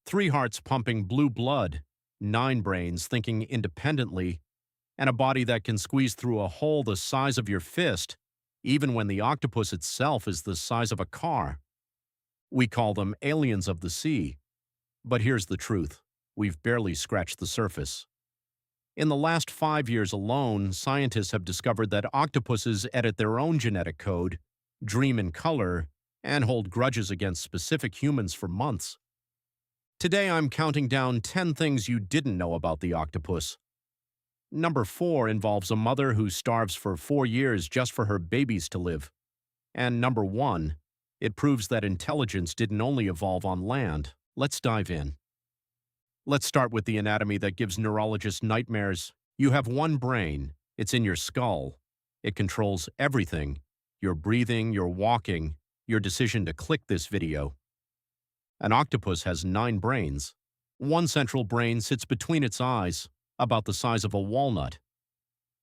3 hearts pumping blue blood, 9 brains thinking independently, and a body that can squeeze through a hole the size of your fist, even when the octopus itself is the size of a car. We call them aliens of the sea. But here's the truth. We've barely scratched the surface. In the last 5 years alone, scientists have discovered that octopuses edit their own genetic code, dream in color, and hold grudges against specific humans for months. Today I'm counting down 10 things you didn't know about the octopus. Number 4 involves a mother who starves for 4 years just for her babies to live. And number 1, it proves that intelligence didn't only evolve on land. Let's dive in. Let's start with the anatomy that gives neurologists nightmares. You have one brain. It's in your skull. It controls everything: your breathing, your walking, your decision to click this video. An octopus has 9 brains. One central brain sits between its eyes, about the size of a walnut.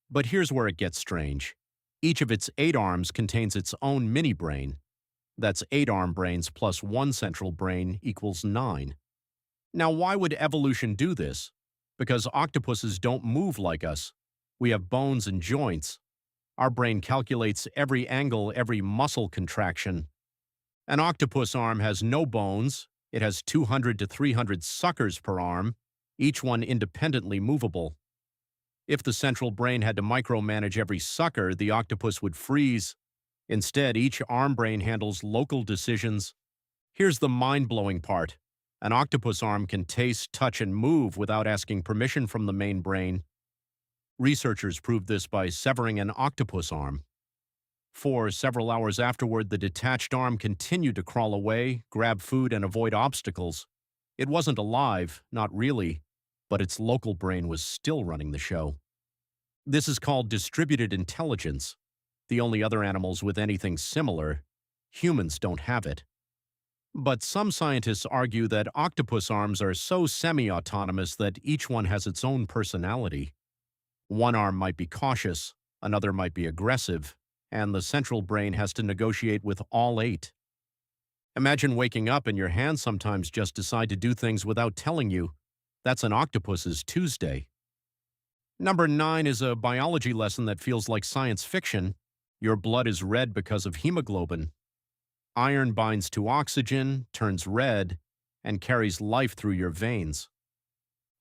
But here's where it gets strange. Each of its 8 arms contains its own mini-brain. That's 8 arm brains plus 1 central brain equals 9. Now, why would evolution do this? Because octopuses don't move like us. We have bones and joints. Our brain calculates every angle, every muscle contraction. An octopus arm has no bones. It has 200 to 300 suckers per arm, each one independently movable. If the central brain had to micromanage every sucker, the octopus would freeze. Instead, each arm brain handles local decisions. Here's the mind-blowing part. An octopus arm can taste, touch, and move without asking permission from the main brain. Researchers proved this by severing an octopus arm. For several hours afterward, the detached arm continued to crawl away, grab food, and avoid obstacles. It wasn't alive, not really, but its local brain was still running the show. This is called distributed intelligence. The only other animals with anything similar, humans, don't have it. But some scientists argue that octopus arms are so semi-autonomous that each one has its own personality. One arm might be cautious, another might be aggressive, and the central brain has to negotiate with all 8. Imagine waking up and your hands sometimes just decide to do things without telling you. That's an octopus's Tuesday. Number 9 is a biology lesson that feels like science fiction. Your blood is red because of hemoglobin. Iron binds to oxygen, turns red, and carries life through your veins.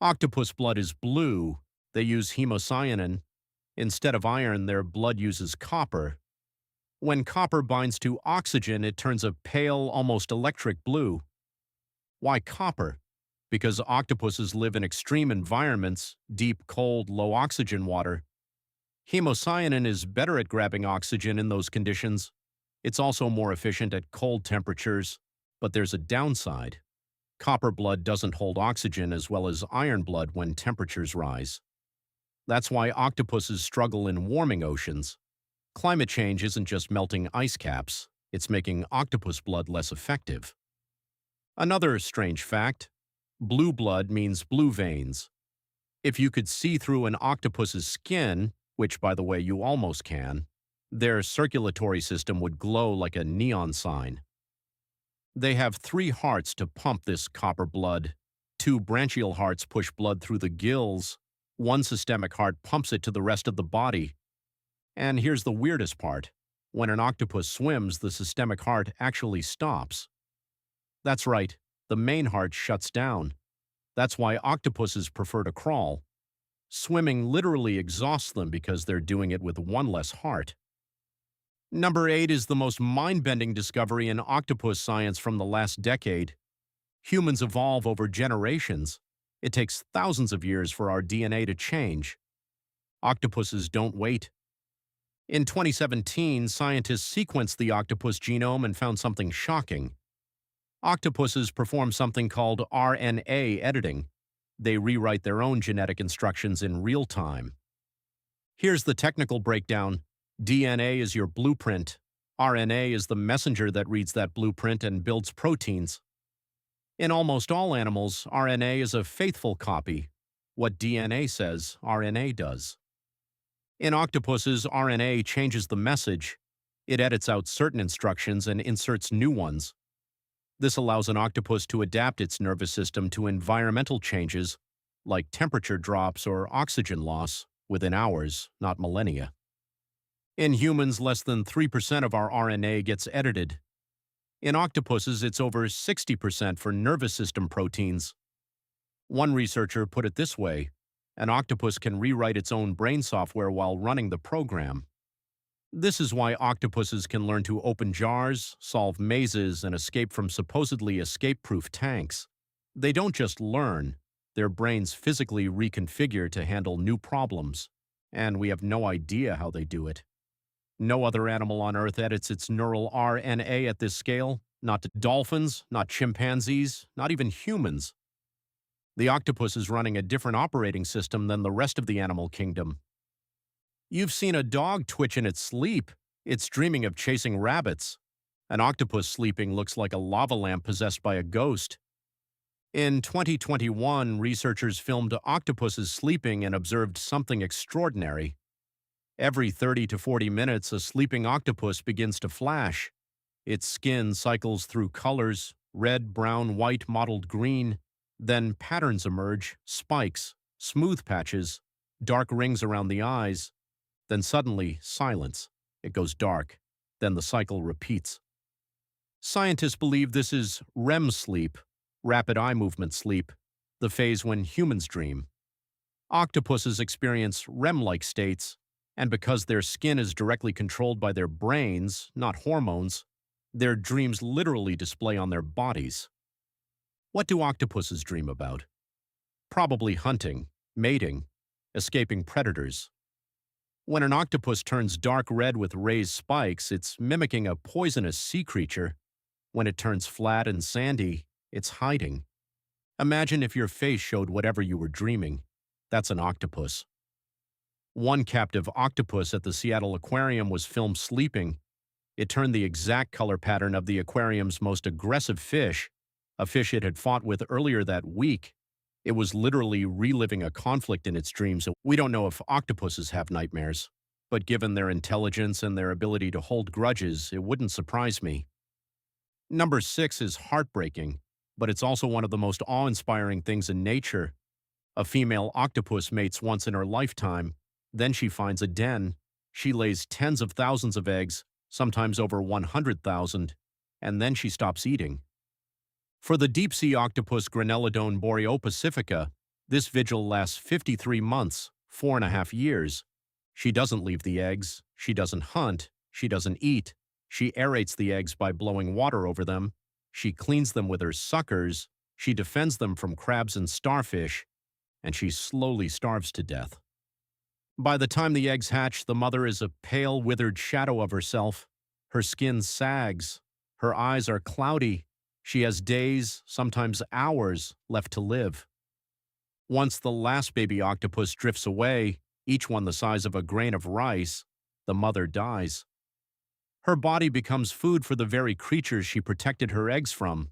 Octopus blood is blue. They use hemocyanin. Instead of iron, their blood uses copper. When copper binds to oxygen, it turns a pale, almost electric blue. Why copper? Because octopuses live in extreme environments, deep, cold, low oxygen water. Hemocyanin is better at grabbing oxygen in those conditions. It's also more efficient at cold temperatures, but there's a downside. Copper blood doesn't hold oxygen as well as iron blood when temperatures rise. That's why octopuses struggle in warming oceans. Climate change isn't just melting ice caps, it's making octopus blood less effective. Another strange fact: blue blood means blue veins. If you could see through an octopus's skin, which by the way you almost can, their circulatory system would glow like a neon sign. They have 3 hearts to pump this copper blood. 2 branchial hearts push blood through the gills. 1 systemic heart pumps it to the rest of the body. And here's the weirdest part. When an octopus swims, the systemic heart actually stops. That's right, the main heart shuts down. That's why octopuses prefer to crawl. Swimming literally exhausts them because they're doing it with 1 less heart. Number 8 is the most mind-bending discovery in octopus science from the last decade. Humans evolve over generations. It takes thousands of years for our DNA to change. Octopuses don't wait. In 2017, scientists sequenced the octopus genome and found something shocking. Octopuses perform something called RNA editing. They rewrite their own genetic instructions in real time. Here's the technical breakdown. DNA is your blueprint. RNA is the messenger that reads that blueprint and builds proteins. In almost all animals, RNA is a faithful copy. What DNA says, RNA does. In octopuses, RNA changes the message. It edits out certain instructions and inserts new ones. This allows an octopus to adapt its nervous system to environmental changes like temperature drops or oxygen loss within hours, not millennia. In humans, less than 3% of our RNA gets edited. In octopuses, it's over 60% for nervous system proteins. One researcher put it this way: an octopus can rewrite its own brain software while running the program. This is why octopuses can learn to open jars, solve mazes, and escape from supposedly escape-proof tanks. They don't just learn, their brains physically reconfigure to handle new problems, and we have no idea how they do it. No other animal on Earth edits its neural RNA at this scale, not dolphins, not chimpanzees, not even humans. The octopus is running a different operating system than the rest of the animal kingdom. You've seen a dog twitch in its sleep. It's dreaming of chasing rabbits. An octopus sleeping looks like a lava lamp possessed by a ghost. In 2021, researchers filmed octopuses sleeping and observed something extraordinary. Every 30 to 40 minutes, a sleeping octopus begins to flash. Its skin cycles through colors: red, brown, white, mottled green. Then patterns emerge: spikes, smooth patches, dark rings around the eyes. Then suddenly, silence. It goes dark. Then the cycle repeats. Scientists believe this is REM sleep, rapid eye movement sleep, the phase when humans dream. Octopuses experience REM-like states, and because their skin is directly controlled by their brains, not hormones, their dreams literally display on their bodies. What do octopuses dream about? Probably hunting, mating, escaping predators. When an octopus turns dark red with raised spikes, it's mimicking a poisonous sea creature. When it turns flat and sandy, it's hiding. Imagine if your face showed whatever you were dreaming. That's an octopus. One captive octopus at the Seattle Aquarium was filmed sleeping. It turned the exact color pattern of the aquarium's most aggressive fish, a fish it had fought with earlier that week. It was literally reliving a conflict in its dreams. We don't know if octopuses have nightmares, but given their intelligence and their ability to hold grudges, it wouldn't surprise me. Number 6 is heartbreaking, but it's also one of the most awe-inspiring things in nature. A female octopus mates once in her lifetime. Then she finds a den. She lays tens of thousands of eggs, sometimes over 100,000, and then she stops eating. For the deep-sea octopus Granellodon boreopacifica, this vigil lasts 53 months, 4.5 years. She doesn't leave the eggs, she doesn't hunt, she doesn't eat. She aerates the eggs by blowing water over them. She cleans them with her suckers. She defends them from crabs and starfish, and she slowly starves to death. By the time the eggs hatch, the mother is a pale, withered shadow of herself. Her skin sags. Her eyes are cloudy. She has days, sometimes hours, left to live. Once the last baby octopus drifts away, each one the size of a grain of rice, the mother dies. Her body becomes food for the very creatures she protected her eggs from.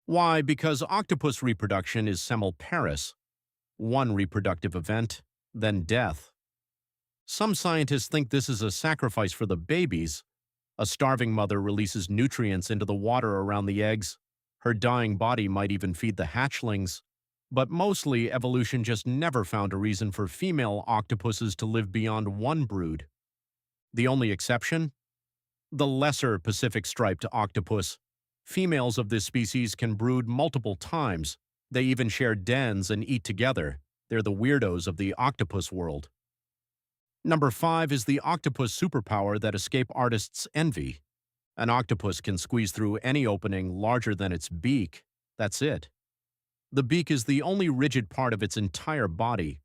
Why? Because octopus reproduction is semmelparous. One reproductive event, then death. Some scientists think this is a sacrifice for the babies. A starving mother releases nutrients into the water around the eggs. Her dying body might even feed the hatchlings. But mostly, evolution just never found a reason for female octopuses to live beyond one brood. The only exception? The lesser Pacific-striped octopus. Females of this species can brood multiple times. They even share dens and eat together. They're the weirdos of the octopus world. Number 5 is the octopus superpower that escape artists envy. An octopus can squeeze through any opening larger than its beak. That's it. The beak is the only rigid part of its entire body.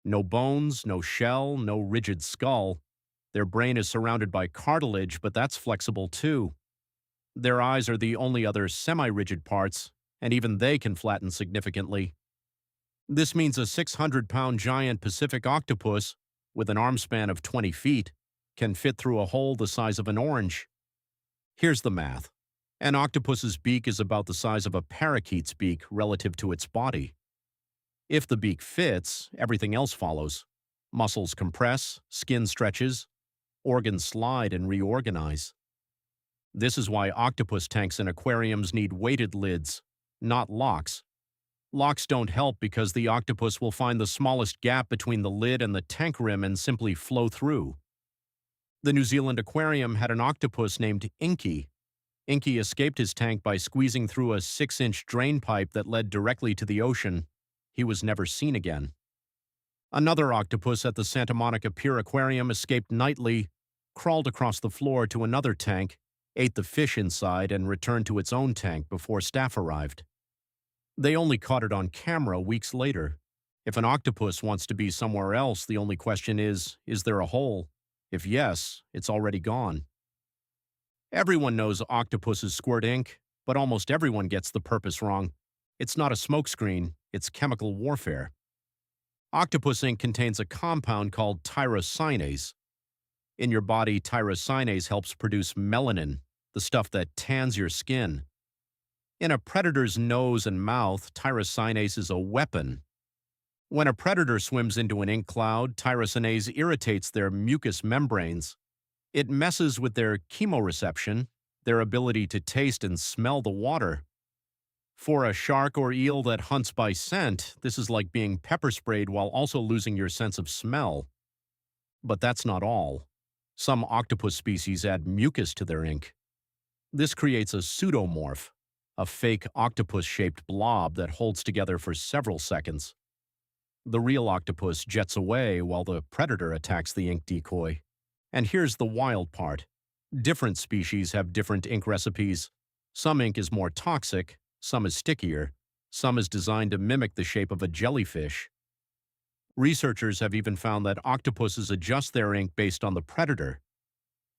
No bones, no shell, no rigid skull. Their brain is surrounded by cartilage, but that's flexible too. Their eyes are the only other semi-rigid parts, and even they can flatten significantly. This means a 600-pound giant Pacific octopus, with an arm span of 20 feet, can fit through a hole the size of an orange. Here's the math. An octopus's beak is about the size of a parakeet's beak relative to its body. If the beak fits, everything else follows. Muscles compress, skin stretches, organs slide and reorganize. This is why octopus tanks in aquariums need weighted lids, not locks. Locks don't help because the octopus will find the smallest gap between the lid and the tank rim and simply flow through. The New Zealand aquarium had an octopus named Inky. Inky escaped his tank by squeezing through a 6-inch drain pipe that led directly to the ocean. He was never seen again. Another octopus at the Santa Monica Pier Aquarium escaped nightly, crawled across the floor to another tank, ate the fish inside, and returned to its own tank before staff arrived. They only caught it on camera weeks later. If an octopus wants to be somewhere else, the only question is there a hole? If yes, it's already gone. Everyone knows octopuses squirt ink, but almost everyone gets the purpose wrong. It's not a smokescreen, it's chemical warfare. Octopus ink contains a compound called tyrosinase. In your body, tyrosinase helps produce melanin, the stuff that tans your skin. In a predator's nose and mouth, tyrosinase is a weapon. When a predator swims into an ink cloud, tyrosinase irritates their mucous membranes. It messes with their chemoreception, their ability to taste and smell the water. For a shark or eel that hunts by scent, this is like being pepper sprayed while also losing your sense of smell. But that's not all. Some octopus species add mucus to their ink. This creates a pseudomorph, a fake octopus-shaped blob that holds together for several seconds. The real octopus jets away while the predator attacks the ink decoy. And here's the wild part. Different species have different ink recipes. Some ink is more toxic, some is stickier, some is designed to mimic the shape of a jellyfish. Researchers have even found that octopuses adjust their ink based on the predator.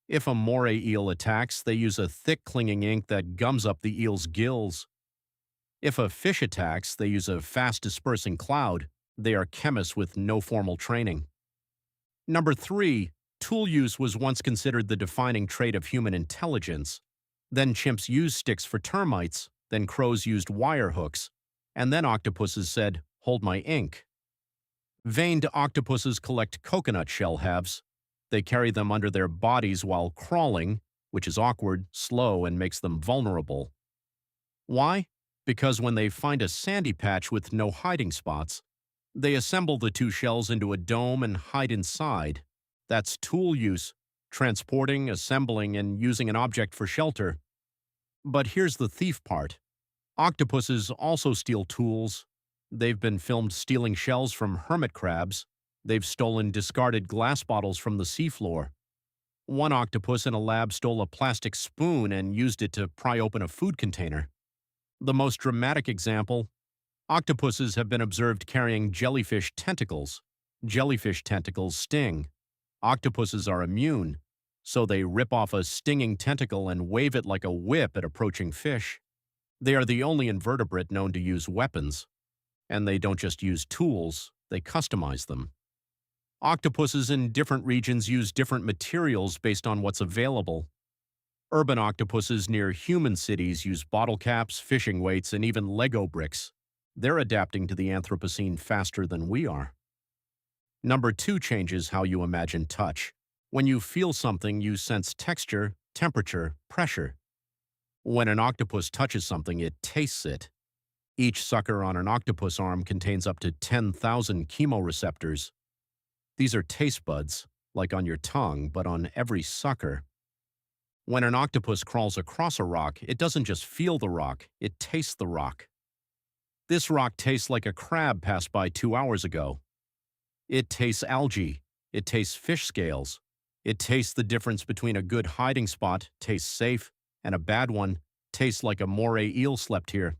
If a moray eel attacks, they use a thick clinging ink that gums up the eel's gills. If a fish attacks, they use a fast dispersing cloud. They are chemists with no formal training. Number 3, tool use was once considered the defining trait of human intelligence. Then chimps used sticks for termites, then crows used wire hooks, and then octopuses said, "Hold my ink." Veined octopuses collect coconut shell halves. They carry them under their bodies while crawling, which is awkward, slow, and makes them vulnerable. Why? Because when they find a sandy patch with no hiding spots, they assemble the two shells into a dome and hide inside. That's tool use, transporting, assembling, and using an object for shelter. But here's the thief part. Octopuses also steal tools. They've been filmed stealing shells from hermit crabs. They've stolen discarded glass bottles from the seafloor. One octopus in a lab stole a plastic spoon and used it to pry open a food container. The most dramatic example, octopuses have been observed carrying jellyfish tentacles. Jellyfish tentacles sting. Octopuses are immune, so they rip off a stinging tentacle and wave it like a whip at approaching fish. They are the only invertebrate known to use weapons. And they don't just use tools, they customize them. Octopuses in different regions use different materials based on what's available. Urban octopuses near human cities use bottle caps, fishing weights, and even Lego bricks. They're adapting to the Anthropocene faster than we are. Number 2 changes how you imagine touch. When you feel something, you sense texture, temperature, pressure. When an octopus touches something, it tastes it. Each sucker on an octopus arm contains up to 10,000 chemoreceptors. These are taste buds, like on your tongue, but on every sucker. When an octopus crawls across a rock, it doesn't just feel the rock, it tastes the rock. This rock tastes like a crab passed by 2 hours ago. It tastes algae. It tastes fish scales. It tastes the difference between a good hiding spot, tastes safe, and a bad one, tastes like a moray eel slept here.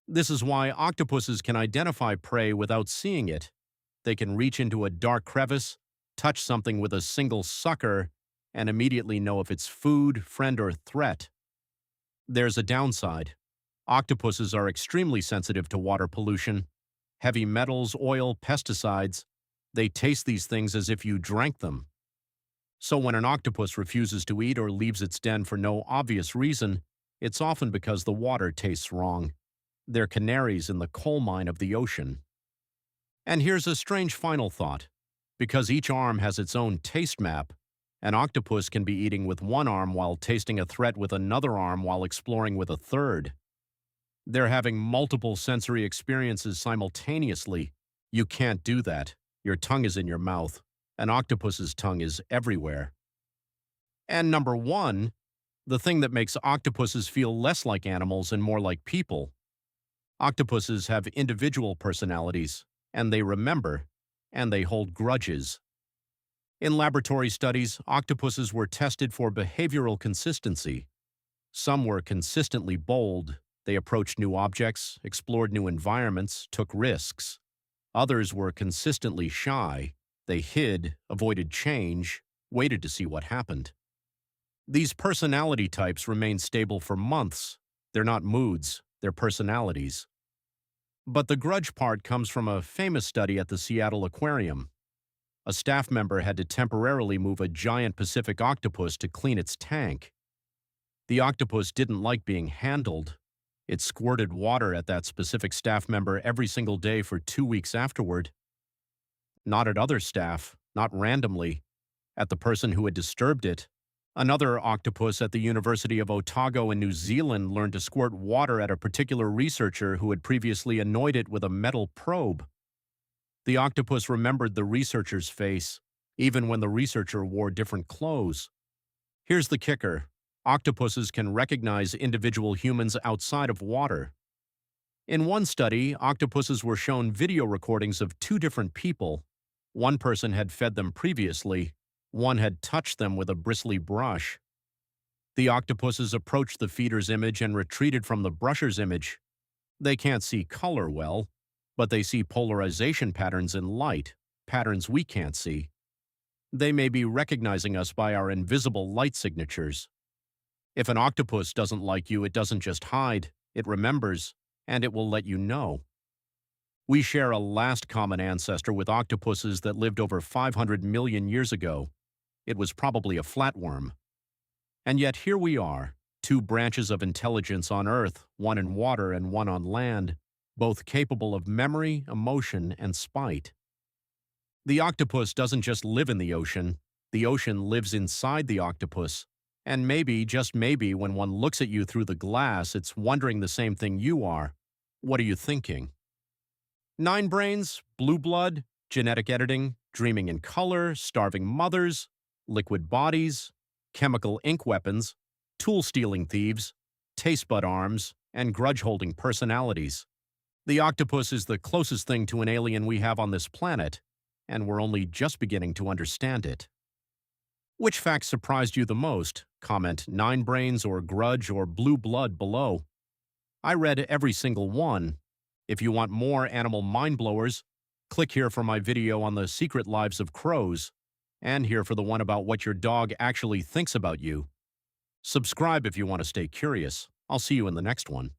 This is why octopuses can identify prey without seeing it. They can reach into a dark crevice, touch something with a single sucker, and immediately know if it's food, friend, or threat. There's a downside. Octopuses are extremely sensitive to water pollution. Heavy metals, oil, pesticides. They taste these things as if you drank them. So when an octopus refuses to eat or leaves its den for no obvious reason, it's often because the water tastes wrong. They're canaries in the coal mine of the ocean. And here's a strange final thought. Because each arm has its own taste map, An octopus can be eating with one arm while tasting a threat with another arm while exploring with a third. They're having multiple sensory experiences simultaneously. You can't do that. Your tongue is in your mouth. An octopus's tongue is everywhere. And number one, the thing that makes octopuses feel less like animals and more like people. Octopuses have individual personalities, and they remember, and they hold grudges. In laboratory studies, octopuses were tested for behavioral consistency. Some were consistently bold. They approached new objects, explored new environments, took risks. Others were consistently shy. They hid, avoided change, waited to see what happened. These personality types remain stable for months. They're not moods, they're personalities. But the grudge part comes from a famous study at the Seattle Aquarium. A staff member had to temporarily move a giant Pacific octopus to clean its tank. The octopus didn't like being handled. It squirted water at that specific staff member every single day for 2 weeks afterward. Not at other staff, not randomly, at the person who had disturbed it. Another octopus at the University of Otago in New Zealand learned to squirt water at a particular researcher who had previously annoyed it with a metal probe. The octopus remembered the researcher's face, even when the researcher wore different clothes. Here's the kicker. Octopuses can recognize individual humans outside of water. In one study, octopuses were shown video recordings of 2 different people. One person had fed them previously. One had touched them with a bristly brush. The octopuses approached the feeder's image and retreated from the brusher's image. They can't see color well, but they see polarization patterns in light, patterns we can't see. They may be recognizing us by our invisible light signatures. If an octopus doesn't like you, it doesn't just hide, it remembers, and it will let you know. We share a last common ancestor with octopuses that lived over 500 million years ago. It was probably a flatworm. And yet here we are, 2 branches of intelligence on Earth, one in water and one on land, both capable of memory, emotion, and spite. The octopus doesn't just live in the ocean lives inside the octopus. And maybe, just maybe, when one looks at you through the glass, it's wondering the same thing you are. What are you thinking? 9 brains, blue blood, genetic editing, dreaming in color, starving mothers, liquid bodies, chemical ink weapons, tool-stealing thieves, taste bud arms, and grudge-holding personalities. The octopus is the closest thing to an alien we have on this planet, and we're only just beginning to understand it. Which fact surprised you the most? Comment 9 brains or grudge or blue blood below. I read every single one. If you want more animal mind-blowers, click here for my video on the secret lives of crows, and here for the one about what your dog actually thinks about you. Subscribe if you want to stay curious. I'll see you in the next one.